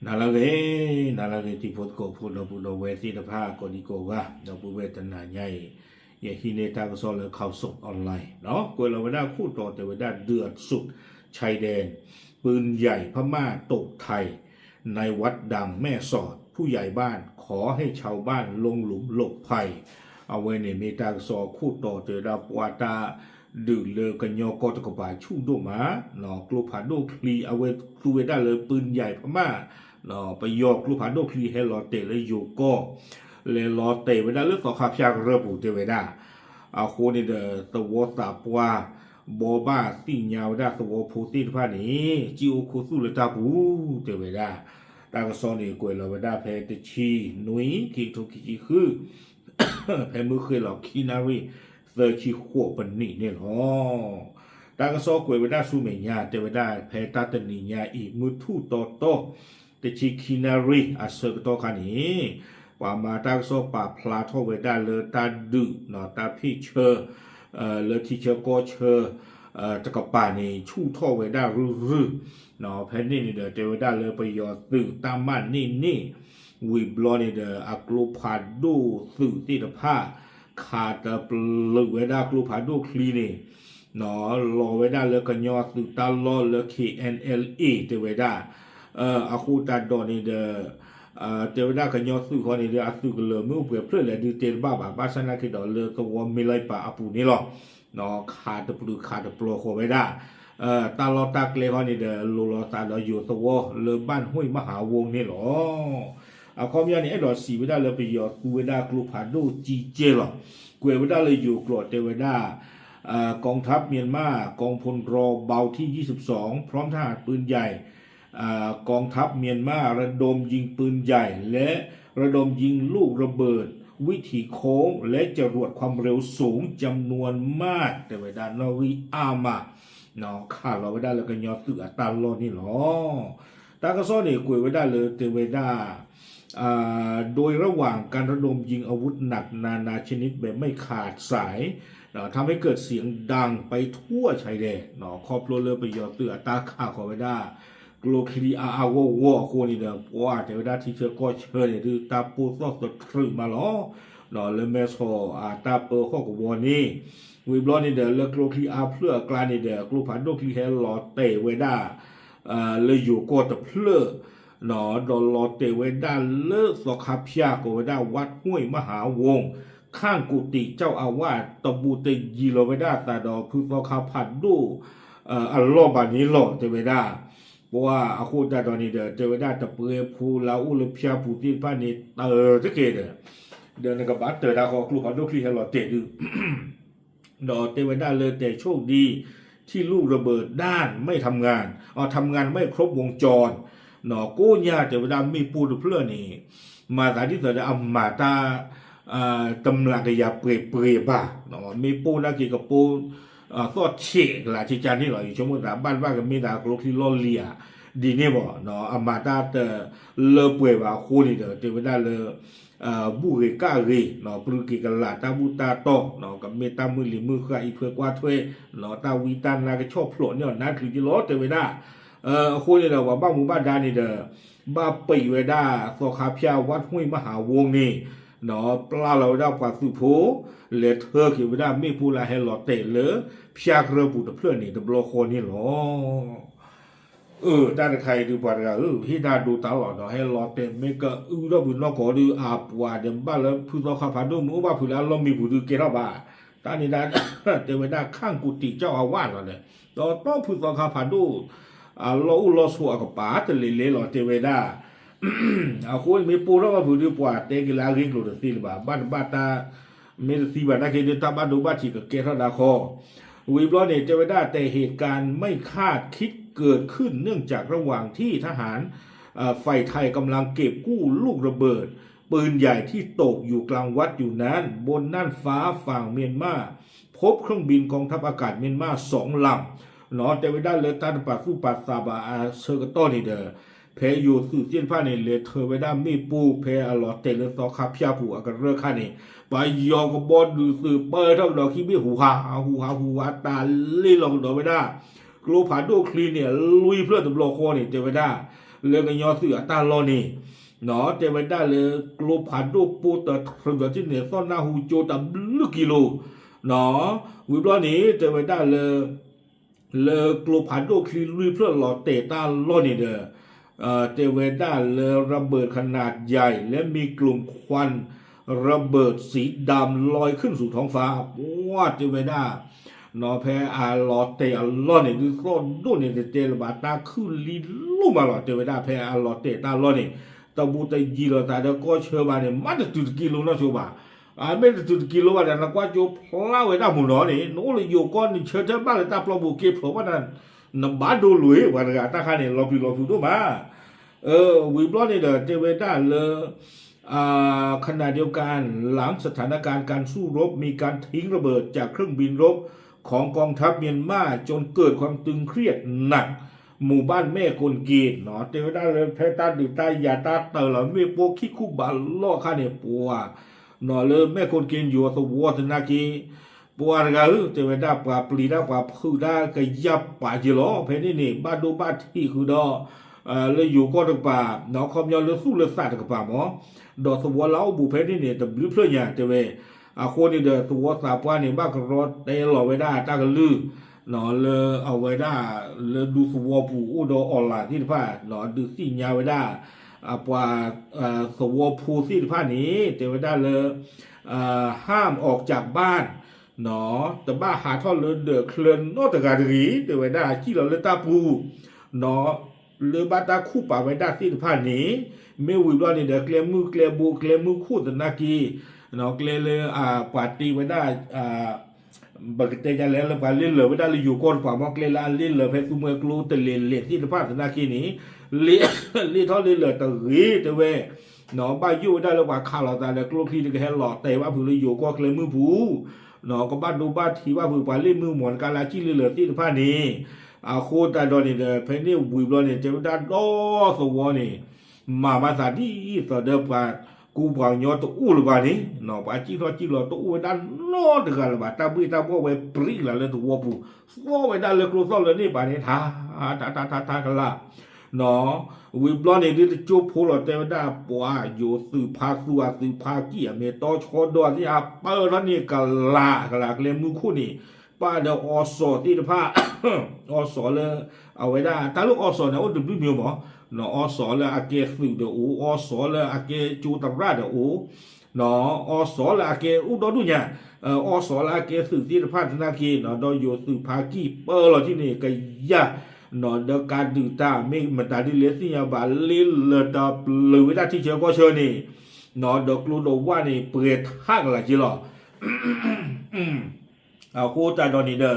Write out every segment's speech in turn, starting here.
nalage ti pot ko pulo we ti da pha ko di ko ga no pu we tana nyai ye hi ne ta ko so le khao sokออนไลน์เนาะกวยเราไม่ได้คู่ต่อแต่ว่าได้เดือดสุดชายแดนปืนใหญ่พม่าตกไทยในวัดดังแม่สอดผู้ใหญ่บ้านขอให้ชาวบ้านลงหลุมหลบภัยเอาไว้ในเมตาสอคู่ต่อเจอดาปวาตาดื่มเลอกันยอกอตะกบาชูโดมาเนาะกลูผาโดคลีเอาไว้ครูเวได้เลยปืนใหญ่พม่าเนาะไปยอกลูกผาโดคลีให้รอเตะเลยโยก็เลยรอเตะเวลาเลือกต่อขับชากระบุเตเวดาเอาโคนี่เดอตัวสาปวาบอบ้าสิ่งยาวได้ตัวโพสิทพานี้จิโอโคสุเลตาบูเตเวดาตากซอนี่กวยเราเวดาเพตชีนุยกิทุกิจิคือเพมือเคยหลอกคินารีเซอร์ชีขวบปนี่เนี่ยหรอตากซอกวยเวดาสูเมียเตเวดาเพตาตนิญาอีมือทูโตโตเตชิคินารีอาเซอร์โตคันนี้ว่ามาตากซอป่าพลาทเวดาเลตาดุเนาะตาพี่เชอเลที่เชอก็เชอตะกป่านี่ชู่ท่อเวดารื้อเนาะเพนนี่เดเตเวดาเลไปยอตื่นตามมันนี่วิบลอนี่เดอักลูพาดูสื่อที่ตะผ้าขาดปลึกเวดากลูพาดูคลีนี่เนาะรอเวดาเลกันยอสื่อตาลอเล KNLE เตเวดาอาคูตาดอนี่เดเทวดากันยอสื่อคนนี้เรื่องสื่อกันเลยเมื่อเปรียบเทียบเลยดูเตลบ้าบ้าชนะคือดอเลยตัวมีไรป่าอปูนี่หรอเนาะขาดปลุกขาดปลุกโคไม่ได้ตาลอตาเกลียวนี่เดอโลลอตาเราอยู่ตัวเลยบ้านห้วยมหาวงนี่หรอข้อมีอันนี้ไอ้ดอสีเวดาเลยไปยอกูเวดากลูผาดูจีเจหรอกูเวดาเลยอยู่กรอดเทวดากองทัพเมียนมากองพลรอเบาที่22พร้อมทหารปืนใหญ่กองทัพเมียนมาระดมยิงปืนใหญ่และระดมยิงลูกระเบิดวิถีโค้งและจรวดความเร็วสูงจำนวนมากแต่เวลานาวิอามาเนาะข่าเราไว้ได้แล้วก็ยอตื่นตาลอนี่หรอตากระซ้อนี่กุยไว้ได้เลยแต่เวลาโดยระหว่างการระดมยิงอาวุธหนักนานาชนิดแบบไม่ขาดสายทำให้เกิดเสียงดังไปทั่วชายแดนเนาะครอบครัวเลยไปยอตื่นตาข่าขอไว้ได้กลัวคดีวอคนนี่เด้อว่าแต่เวลาที่เชื่อก็เชื่อเนี่ยคือตาปูซอกตะครึมาล้อเนาะเลยแม่ซอตาเปอข้อกับวอนี่วิบล้อนี่เด้อแล้วกลัวคดีเพื่อกลานี่เด้อกลัวผ่านโดคดีแฮลอเตเวด้าเลยอยู่ก็ตะเพื่อเนาะดอลอเตเวด้าเลิกสอคาพยาโกเวด้าวัดห้วยมหาวงข้างกุฏิเจ้าอาวาสตะบูเตยีโลเวด้าตาดอคือสอคาผัดดูอัลลอฮ์บานี้หล่อเตเวด้าเพราะว่าอาคูดาตอนนี้เดี๋ยวได้ตะเปื่อยพูลาอุลพิอาพูที่บ้านนี้จะเกิดเดี๋ยวในกระบะเตอดาเขาครูเขาดูคลีให้เราเตะดูดอเตวได้เลยแต่โชคดีที่ลูกระเบิดด้านไม่ทำงานทำงานไม่ครบวงจรหนอโก้ยาเตวดามีปูดุเพลนี่มาตาที่เสด็จอัมมาตาตำลักยาเปรย์บ้าหนอมีปูนักกีกับปูสอดเชกละที่จานนี่หรออยู่ช่วงบ้านว่ากันไม่ได้กรกที่ล้อเลียดีนี่บ่เนาะอามาตาเตเลป่วยว่าคู่นี่เด้อเทวดาเลบุเรกาเรเนาะปรุกิกะลาตาบุตาโตเนาะกับเมตามือหลิมือค่ะอีเพื่อกว่าถ้วยเนาะตาวิตานาก็ชอบโผล่เนี่ยนั่นคือจิโลเทวดาคู่นี่เด้อว่าบ้านหมู่บ้านดานี่เด้อบ้าปีเวดาสอคาพยาวัดห้วยมหาวงนี่เนาะปลาเราได้กว่าสุโภเลเธอคือเวลาไม่พูดอะไรให้หลอดเตะเลยพิจารณาบุตรเพื่อนนี่ตบโลโคนี่หรอด้านใครดูปาร์พี่ดาดูตลอดเนาะให้หลอดเตะไม่ก็เราบุญเราขอดูอาบว่าเดี๋ยวบ้านแล้วพูดเราขับผ่านดูมือว่าพูดแล้วเรามีผู้ดูเกล้าบ้าตอนนี้ด้านเทวดาข้างกุฏิเจ้าอาวาสเราเนี่ยเราต้องพูดเราขับผ่านดูเราสัวกับป๋าแต่เละๆหลอดเทวดาคนมีปูแล้วก็ผู้ดูปวดเตะกีฬาเรียกหลุดสิลบ้าบ้านตาเมรสีบานาเคเดตาบาดูบาชิกับเกทัดาคอวิบล้อเนี่ยจะไม่ได้แต่เหตุการณ์ไม่คาดคิดเกิดขึ้นเนื่องจากระหว่างที่ทหารฝ่ายไทยกำลังเก็บกู้ลูกระเบิดปืนใหญ่ที่ตกอยู่กลางวัดอยู่นั้นบนน่านฟ้าฝั่งเมียนมาพบเครื่องบินกองทัพอากาศเมียนมา2 ลำเนาะแต่ไม่ได้เลยตันปัสสุปัสสาบาเชอร์กตอนี่เดอเพยอยู่สื่อเจียนผ้าในเลเธอไว้ได้มีปูเพยอลอเตเลสอคาพิอาผูอากาศเรือข้านี่ไปยอกบอลดูสื่อเปิดเท่าดอกขี้มีหูฮาตาลี่ลองดอกไว้ได้กลัวผ่านดูคลีเนี่ยลุยเพื่อตบโลโคนี่เจไว้ได้ le ga nyo su ata lo ni no te we da le klo pha do pu ta thro ti ne so na hu jo ta lu kilo no wi blo ni te we da le klo pha do ki lu phlo lo te ta lo ni deเตเวดาเลระเบิดขนาดใหญ่และมีกลุ่มควันระเบิดสีดำลอยขึ้นสู่ท้องฟ้าว่าเตเวดานอแพอาลอเตอลอนี่ดูโซนดูนี่เตลบาตาขึ้นลีลุมาลอเตเวดาแพอาลอเตตาลอนี่ตะบูตะยีลอตาเดก็เชื่อมาเนี่ยมันจะตุดกิโลนะชัวบ่าไม่ได้ตุดกิโลว่าแต่นักว่าจูพลาเวดาหมุนอนี่โน้เลยอยู่ก้อนนี่เชื่อเจ้าบ้านเลยตาปลอบูเก็บเพราะว่านั้นนำบาดูลุยว่าแต่ตาข้าเนี่ยรอฟิวดูมาวิบล้อนี่เด้อเทเวดาเลยขณะเดียวกันหลังสถานการณ์การสู้รบมีการทิ้งระเบิดจากเครื่องบินรบของกองทัพเมียนมาจนเกิดความตึงเครียดหนักหมู่บ้านแม่คนกีเนาะเทวดาเลยเพตาดืตายาตาเตอร์ละเมโปคิคุบาล้อข้าเนี่ยปัวเนาะเลยแม่คนกีอยู่สวัสนากีปัวอะไรกันเทวดาป่าปลีดาป่าพูดาก็ยับป่าจิโร่เพนี่บ้านดูบ้านที่คือดอเลยอยู่ก็ตกป่าเนาะคอมยอนเลยสู้เลยสัตว์ตกป่าหมอดอกสวัวเล้าบุเพนี่เนี่ยแต่บลิ้วเพื่ออย่างเทเวคนนี่เดือดสวัวสาปว่านี่บ้ากรถเตะหล่อไว้ได้ตากระลือเนาะเลยเอาไว้ได้เลยดูสวัวผู้อุดรออนไลน์ที่ผ้าเนาะดูสิ่งยาวไว้ได้ป่าสวัวผู้ที่ผ้านี้เทวดาเลยห้ามออกจากบ้านเนาะแต่บ้าหาท่อเลยเดือดเคลื่อนนอกจากการรีเทวดาที่เราเลยตาปูเนาะเลบาตาคู่ป่าไว้ได้ที่ผ่านนี้ไม่วิบล้อนี่เด็กเกลมือเกลบูเกลมือคู่ตนากีเนาะเกลเลยปาตีไว้ได้บักเตยแล้วแล้วปาเล่นเลยไว้ได้เลยอยู่ก้นป่ามอกเกลละเล่นเลยเพชรเมืองกลูตะเล่นเล่นที่ผ่านตนากีนี้เล่นท่อเล่นเลยตะรีตะเวเนาะบ้าอยู่ได้แล้วว่าข้าวเราตาแล้วกลูพี่จะแค่หลอดแต่ว่าผู้เลยอยู่ก็เกลมือผู้เนาะก็บ้านดูบ้านที่ว่าผู้ป่าเล่นมือหมอนการละจี้เล่นเลยที่ผ่านนี้โคตรดอนนี่เลยเพนนี่บุยบลอนี่เจ้าด้านล้อสวอนี่มาสาดีสเดปากูปางยอตัวอู้หรือเปล่านี่เนาะป้าจีรอตัวอู้ด้านล้อเดือดละบ้าตาบุยตาบัวไว้ปริละเลยตัววัวปูวัวไว้ด้านเลยครูซ้อนเลยนี่ป้านี่ท่ากันละเนาะวิบลอนี่ที่จูบพูดเจ้าด้านปัวอยู่สื่อพาสัวสื่อพากี้เมตอชอดอที่อาเปิดนี่กันละเลี้ยงมือคู่นี่ป้าเดี๋ยวอสอที่ผ้าอสอเลยเอาไว้ได้แต่ลูกอสอเนี่ยโอ้ดูดูมีหมอเนาะอสอเลยอาเกสื่อเดี๋ยวอสอเลยอาเกจูตำราเดี๋ยวเนาะอสอเลยอาเกอุดรดูเนี่ยอสอเลยอาเกสื่อที่ผ้าธนาคีเนาะโดยโยสื่อพากี้เปิดเราที่นี่ก็ยะเนาะเดี๋ยวการดูตาไม่มันตาดิเลสเนี่ยบาลิเลตาเลยไว้ได้ที่เชียวก็เชิญนี่เนาะเดี๋ยวกลัวโดนว่านี่เปรียดหักอะไรจีหรอกูตาดอนนี่เด้อ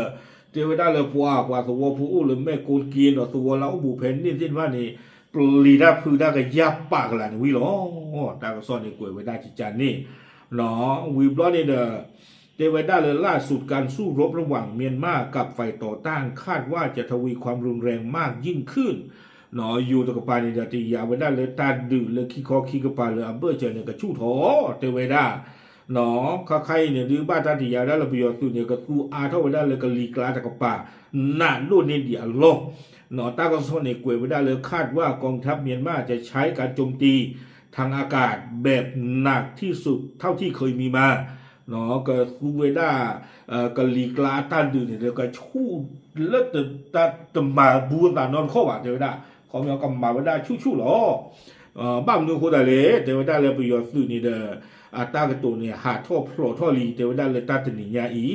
เทวดาเลยปัวสวผู้หรือแม่กูกีนสวเราบุเพนนี่สิ้นว่านี่ปลีดาพื้นได้ก็ยับปากละนี่วิหรอตาก็ซ่อนในกล้วยไว้ได้จิจานนี่เนาะวิบล้อนี่เด้อเทวดาเลยล่าสุดการสู้รบระหว่างเมียนมากับฝ่ายต่อต้านคาดว่าจะทวีความรุนแรงมากยิ่งขึ้นเนาะอยู่ตะกปานี่เด้อที่ยาไว้ได้เลยตาดื้อเลยขี้กระปาเลยอำเภอเจอเนี่ยก็ชู้ท้อเทวดาเนาะข้าใครเนี่ยดื้อบ้านตาที่ยาได้ระเบียบตัวเนี่ยก็สู้เท่าไว้ได้เลยก็ลีกลาตะกปาหน้าลุ่นนี่เดียร์ลงเนาะตาก็ซ่อนในกล้วยไว้ได้เลยคาดว่ากองทัพเมียนมาจะใช้การโจมตีทางอากาศแบบหนักที่สุดเท่าที่เคยมีมาเนาะก็สู้ไว้ได้ก็ลีกลาต้านดื้อเนี่ยก็ชู้เลิศแต่มาบูนตานอนข้อว่าเดี๋ยวได้เขาเอากำมาไว้ได้ชู้หรอบ้านเมืองโคตรเลยเดี๋ยวได้เลยประโยชน์สื่อนี่เด้อตากระตัวเนี่ยหาท่อโผล่ท่อลีเดี๋ยวได้เลยตาตนิยาอี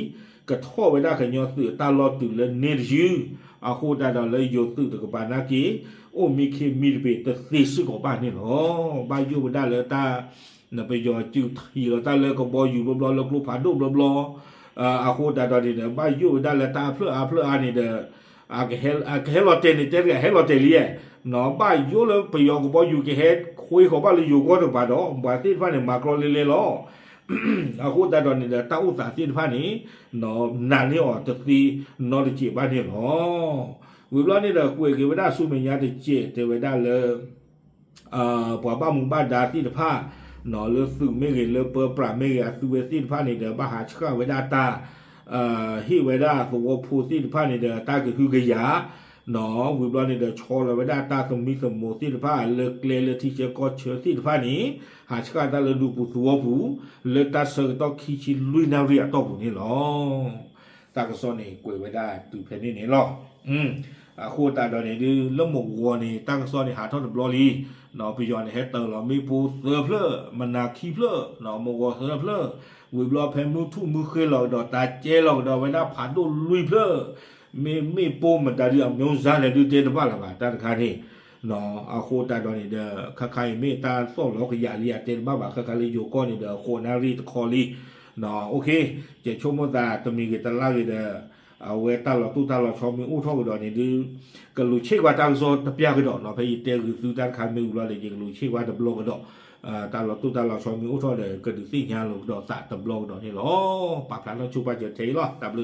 กระท่อไว้ได้ขยอสื่อตาลอดตื่นเลยเนรยื้อโคตรได้เลยโยตื่นตะกบานากีโอ้มีเคมีเบตติสึกของบ้านนี่เนาะบ้านอยู่ได้เลยตาเนี่ยไปยอจืดทีแล้วตาเลยก็บออยู่รอบๆแล้วกลุ่มผ่านรูปรอบๆโคตรได้ตอนนี้เนี่ยบ้านอยู่ได้เลยตาเพื่อนี่เด้อเฮลโลเทนี่เจ๊เฮลโลเทเลียเนาะบ้านอยู่แล้วไปยอก็บออยู่กี่เฮดคุยของบ้านเลยอยู่ก็ต้องบ้านเนาะบ้านที่บ้านเนี่ยมากรอเลยล้อโคตรได้ตอนนี้เด้อตาอุตสาหที่บ้านนี้เนาะนานนี่อ๋อจะตีนอริจิบ้านนี่เนาะวิบล้อนี่เด้อคุยกันไว้ได้สู้เมียได้เจ๊เทไว้ได้เลยปว่าบ้านมุงบ้านดาที่ผ้าเนาะเลือซึ่งไม่เห็นเลือเปิดปราไม่เห็นสู้เวสินผ้านี่เด้อบ้าหาช่างไว้ได้ตาฮิไว้ได้สวพูสินผ้านี่เด้อตาก็คือกระยา เนาะวิบลอนี่เดชอลเวดาตาสมิสมโมสิตฟ้าเลิกเลเลที่เชก็เชสิตฟ้านี่หาชกาตาเลดูปุตัวผูเลตาเสกตอคิชิลุยนาเรียตอบุนี่หรอตากซอนี่กวยเวดาตูเพนี่นี่หรออะโคตาดอนี่ดิลมวัวนี่ตากซอนี่หาทอดบลอลีเนาะปิยอนเฮตเตอร์เรามีปูเซอร์เพลมันนาคีเพลเนาะมวัวเซอร์เพลวิบลอเพมูทุมือเคยเราดอตาเจเราดอเวดาผ่านดูลุยเพลไม่ปูมันตาเรื่องမျိုးစားနဲ့ดูเจตบ้าละ吧ตาคานี่เนาะอะโคตาดอนี่เดคคายเมตาซ้อลอกยาลีเจตบ้าคคาลีโยกอนี่เดโคนารีตคอลีเนาะโอเคเจชมตาตมีกตลาลีเดเอาเวตาลอตุตาลอชอมีอูทอดอนี่ดิกลูเชกว่าตาโซตะเปียกดอเนาะเพยเตคือสุตาคามีอูลาเลเจกลูเชกว่าตะบลอกดอตาลอตุตาลอชอมีอูทอเดกะดิสิญาลดอตะบลอกดอนี่ลอปะพลาลอชูปะเจเทลอตะบลึ